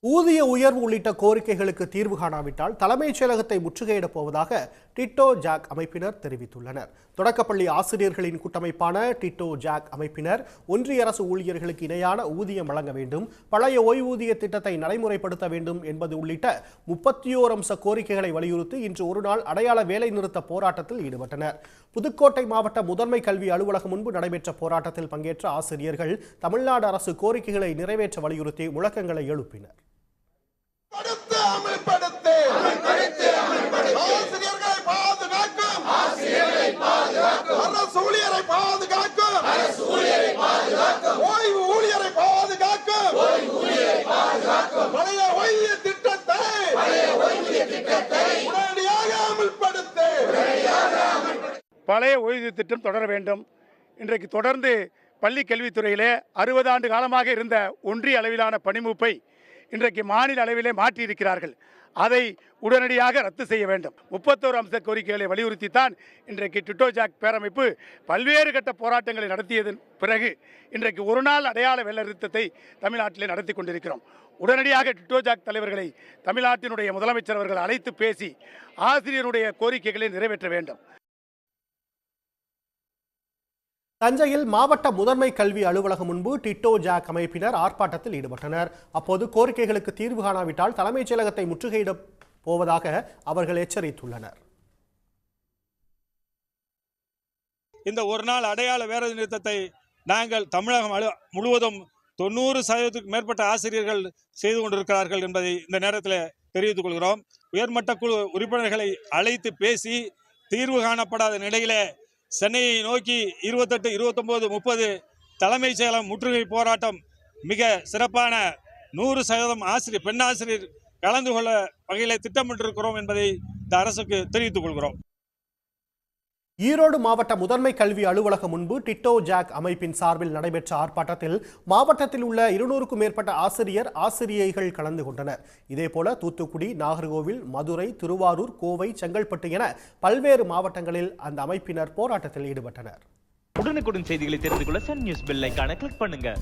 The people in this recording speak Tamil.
ஊதிய உயர்வு உள்ளிட்ட கோரிக்கைகளுக்கு தீர்வு காணாவிட்டால் தலைமைச் செயலகத்தை முற்றுகையிடப் போவதாக டிட்டோ ஜாக் அமைப்பினர் தெரிவித்துள்ளனர். தொடக்கப்பள்ளி ஆசிரியர்களின் கூட்டமைப்பான டிட்டோ ஜாக் அமைப்பினர் ஒன்றிய அரசு ஊழியர்களுக்கு இணையான ஊதியம் வழங்க வேண்டும், பழைய ஓய்வூதிய திட்டத்தை நடைமுறைப்படுத்த வேண்டும் என்பது உள்ளிட்ட 31 அம்ச கோரிக்கைகளை வலியுறுத்தி இன்று ஒருநாள் அடையாள வேலைநிறுத்த போராட்டத்தில் ஈடுபட்டனர். புதுக்கோட்டை மாவட்ட முதன்மை கல்வி அலுவலகம் முன்பு நடைபெற்ற போராட்டத்தில் பங்கேற்ற ஆசிரியர்கள் தமிழ்நாடு அரசு கோரிக்கைகளை நிறைவேற்ற வலியுறுத்தி முழக்கங்களை எழுப்பினர். பழைய ஓய்வூதிய திட்டம் தொடர வேண்டும். இன்றைக்கு தொடர்ந்து பள்ளி கல்வித்துறையிலே 60 ஆண்டு காலமாக இருந்த ஒன்றிய அளவிலான பணிமூப்பை இன்றைக்கு மாநில அளவிலே மாற்றியிருக்கிறார்கள். அதை உடனடியாக ரத்து செய்ய வேண்டும். 31 அம்ச கோரிக்கைகளை வலியுறுத்தித்தான் இன்றைக்கு டிட்டோ ஜாக் பேரமைப்பு பல்வேறு கட்ட போராட்டங்களை நடத்தியதன் பிறகு இன்றைக்கு ஒரு நாள் அடையாள வேலைநிறுத்தத்தை தமிழ்நாட்டிலே நடத்தி கொண்டிருக்கிறோம். உடனடியாக டிட்டோ ஜாக் தலைவர்களை தமிழ்நாட்டினுடைய முதலமைச்சர் அவர்கள் அழைத்து பேசி ஆசிரியருடைய கோரிக்கைகளை நிறைவேற்ற வேண்டும். தஞ்சையில் மாவட்ட முதன்மை கல்வி அலுவலகம் முன்பு டிட்டோ ஜாக் அமைப்பினர் ஆர்ப்பாட்டத்தில் ஈடுபட்டனர். அப்போது கோரிக்கைகளுக்கு தீர்வு காணாவிட்டால் தலைமைச் செயலகத்தை முற்றுகையிடப் போவதாக அவர்கள் எச்சரித்துள்ளனர். இந்த ஒரு நாள் அடையாள வேலை நிறுத்தத்தை நாங்கள் தமிழகம் முழுவதும் 90% மேற்பட்ட ஆசிரியர்கள் செய்து கொண்டிருக்கிறார்கள் என்பதை இந்த நேரத்தில் தெரிவித்துக் கொள்கிறோம். உயர்மட்ட குழு உறுப்பினர்களை அழைத்து பேசி தீர்வு காணப்படாத நிலையிலே சென்னையை நோக்கி 28, 29, 30 தலைமைச் செயலம் முற்றுகை போராட்டம் மிக சிறப்பான 100% பெண் ஆசிரியர் கலந்து கொள்ள வகையில் திட்டமிட்டிருக்கிறோம் என்பதை இந்த அரசுக்கு தெரிவித்துக் கொள்கிறோம். ஈரோடு மாவட்ட முதன்மை கல்வி அலுவலகம் முன்பு டிட்டோ ஜாக் அமைப்பின் சார்பில் நடைபெற்ற ஆர்ப்பாட்டத்தில் மாவட்டத்தில் உள்ள 200க்கும் மேற்பட்ட ஆசிரியைகள் கலந்து கொண்டனர். இதேபோல தூத்துக்குடி, நாகர்கோவில், மதுரை, திருவாரூர், கோவை, செங்கல்பட்டு என பல்வேறு மாவட்டங்களில் அந்த அமைப்பினர் போராட்டத்தில் ஈடுபட்டனர். உடனுக்குடன் செய்திகளை தெரிந்து கொள்ள சன் நியூஸ் பெல் ஐகானை கிளிக் பண்ணுங்க.